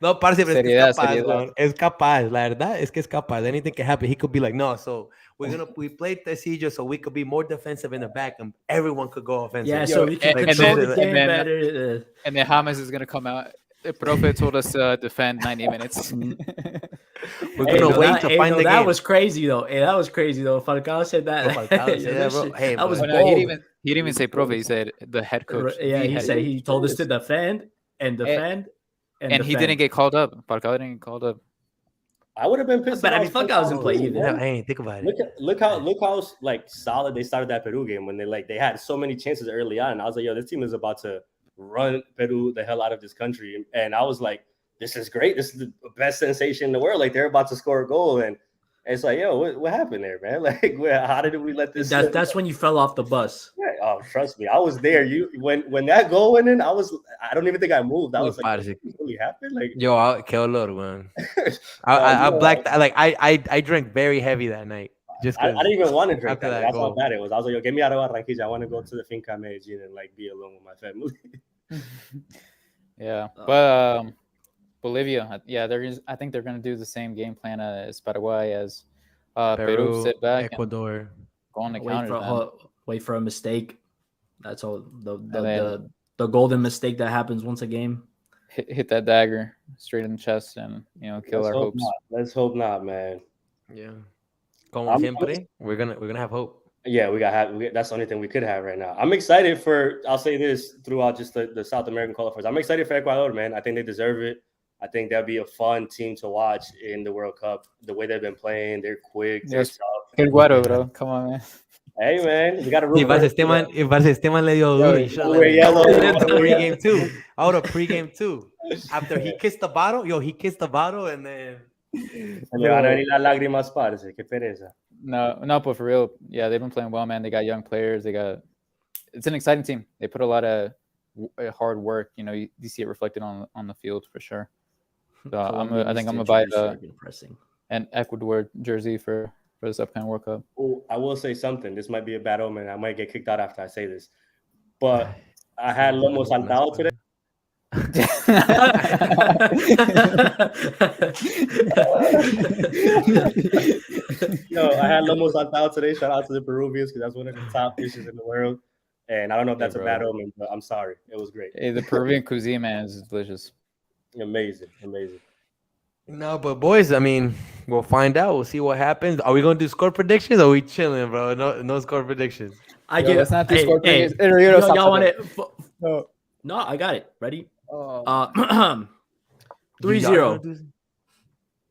No, parce, pero es que es capaz, bro. Es capaz. La verdad es que es capaz. Anything can happen. He could be like, no, so we played Tecillo so we could be more defensive in the back and everyone could go offensive. Yeah, so we can control the game better. And then James is gonna come out. The Profe told us to defend 90 minutes. We're gonna wait to find the game. That was crazy though. That was crazy though. Falcao said that. Bro. Hey, that was he didn't even say Profe. He said the head coach. Yeah, he told us to defend and defend. And he didn't get called up. Falcao didn't get called up. I would have been pissed. But I mean, Falcao doesn't play either. Hey, think about it. Look how like solid they started that Peru game when they had so many chances early on. And I was like, yo, this team is about to run Peru the hell out of this country. And I was like, this is great. This is the best sensation in the world. Like, they're about to score a goal. And it's like, yo, what happened there, man? Like, how did we let this? That's when you fell off the bus. Yeah. Oh, trust me. I was there. When that goal went in, I don't even think I moved. I was like, what really happened? Like, yo, qué olor, man. I blacked. Like, I drank very heavy that night. Just I didn't even want to drink that. That's how bad it was. I was like, yo, get me out of Barranquilla. I want to go to the Finca Medellin and like be alone with my family. Yeah, but Bolivia, yeah, I think they're gonna do the same game plan as Paraguay, as Peru, sit back, Ecuador, go on the counter. Wait for a mistake. That's all. The golden mistake that happens once a game. Hit that dagger straight in the chest and kill our hopes. Let's hope not, man. Yeah, como siempre, we're gonna have hope. Yeah, that's the only thing we could have right now. I'm excited for. I'll say this throughout just the South American qualifiers. I'm excited for Ecuador, man. I think they deserve it. I think that'll be a fun team to watch in the World Cup. The way they've been playing, they're quick. They're tough. Qué guaro, bro. Come on, man. Hey, man, we got to root. Esteban le dio duro. Pregame too. Out of pregame too. After he kissed the bottle, and then. Le van a venir las lágrimas, parce. Qué pereza. No, but for real, yeah, they've been playing well, man. They got young players. It's an exciting team. They put a lot of hard work. You see it reflected on the field for sure. So I think I'm gonna buy an Ecuador jersey for this upcoming World Cup. Oh, I will say something. This might be a bad omen. I might get kicked out after I say this, but I had Lomo Saltado today. Yo, I had Lomo Saltado today. Shout out to the Peruvians because that's one of the top dishes in the world. And I don't know if that's a bad omen, but I'm sorry. It was great. Hey, the Peruvian cuisine, man, is delicious. Amazing. No, but boys, I mean, we'll find out. We'll see what happens. Are we gonna do score predictions? Or are we chilling, bro? No score predictions. Let's not do score predictions. Y'all want it? No, I got it. Ready? 3-0.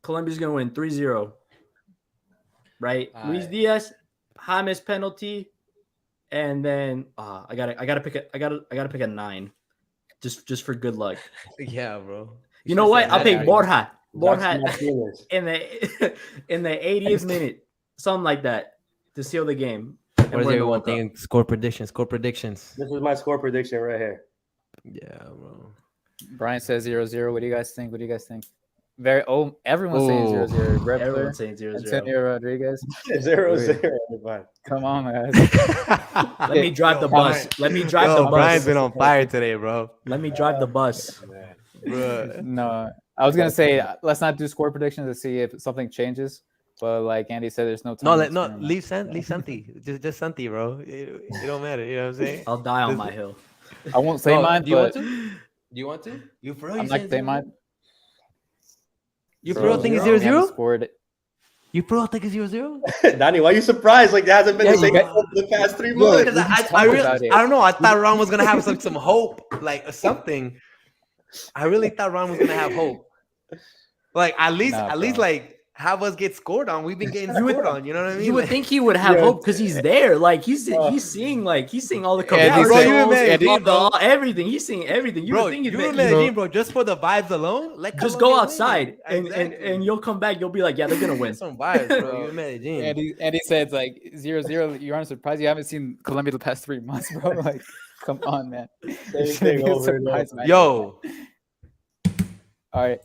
Colombia's gonna win 3-0. Right? Luis Diaz, James penalty, and then I gotta pick a 9, just for good luck. Yeah, bro. You know what? I'll pick Borja in the 80th minute, something like that, to seal the game. What is everyone thinking? Score predictions. This is my score prediction right here. Yeah, bro. Brian says 0-0. What do you guys think? Everyone's saying 0-0. Everyone's saying 0-0. Antonio Rodriguez. 0-0. Come on, guys. Let me drive the bus. Brian's been on fire today, bro. Let me drive the bus. No, I was gonna say let's not do score predictions to see if something changes. But like Andy said, there's no time. No, leave Santi. Just Santi, bro. It don't matter. You know what I'm saying? I'll die on my hill. I won't say mine. Do you want to? Do you want to? You for real? I'm not saying mine. You for real think it's 0-0? You pro think it's 0-0? Danny, why are you surprised? Like, that hasn't been the same the past 3 months. I don't know. I thought Ron was gonna have some hope, like something. I really thought Ron was gonna have hope. Like at least like have us get scored on. We've been getting scored on. You know what I mean? You would think he would have hope because he's there. Like he's seeing all the everything. He's seeing everything. You would think he's in Medellin, bro. Just for the vibes alone, just go outside and you'll come back. You'll be like, yeah, they're gonna win. Some vibes, bro. You in Medellin. And he said it's like 0-0. You're surprised you haven't seen Colombia the past 3 months, bro. Like, come on, man. Same thing over Yo. All right.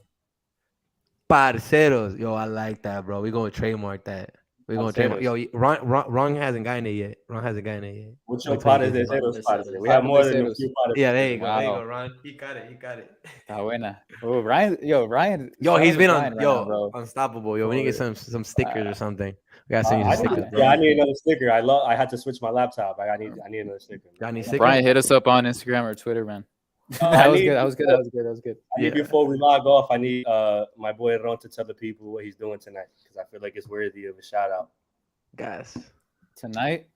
Parceros. Yo, I like that, bro. We're going to trademark that. We're going to trademark. Yo, Ron hasn't gotten it yet. Mucho pares de ceros, parce. We have more than a few pares. Yeah, there you go. There you go, Ron. He got it. Está buena. Oh, Ryan. Yo, he's been on. Ryan Yo, right now, bro. unstoppable. Yo, we need to get some stickers or something. We gotta send you the stickers, bro. Yeah, I need another sticker. I had to switch my laptop. I need another sticker. Brian, hit us up on Instagram or Twitter, man. That was good. Before we log off, I need my boy Ron to tell the people what he's doing tonight because I feel like it's worthy of a shout out. Guys, tonight,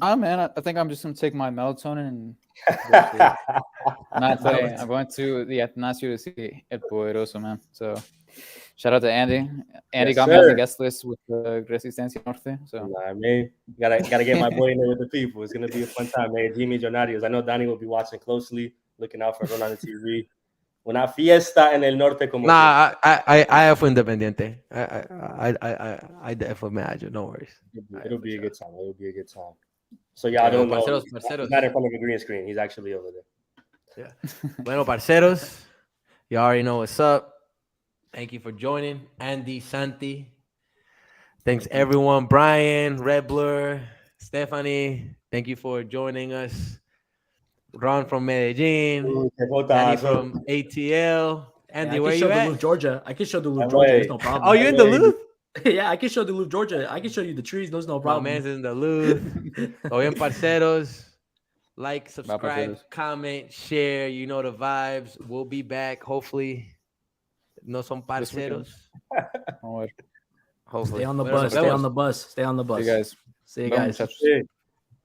man, I think I'm just gonna take my melatonin and not play. I'm going to the Atanasio to see El Poderoso, man. So shout out to Andy. Andy got me on the guest list with the Resistencia Norte. So I mean, gotta get my boy in there with the people. It's gonna be a fun time, man. Jimmy Jonarios. I know Danny will be watching closely, looking out for Ron on the TV. Una fiesta en el norte como. Nah, I fue independiente. I definitely imagine. No worries. It'll be a good time. It'll be a good time. So y'all don't know. Parceros. He's not in front of a green screen. He's actually over there. Yeah. Bueno, parceros, you already know what's up. Thank you for joining, Andy, Santi. Thanks everyone, Brian, Red Blur, Stephanie. Thank you for joining us. Ron from Medellin, Danny from ATL. Andy, where you at? Duluth, Georgia. I can show Duluth, Georgia. There's no problem. Oh, you're in Duluth? Yeah, I can show Duluth, Georgia. I can show you the trees. There's no problem. My man's in Duluth. Oyen parceros. Like, subscribe, comment, share. You know the vibes. We'll be back. Hopefully, no son parceros. Hopefully. Stay on the bus. Stay on the bus. See you guys. See you guys.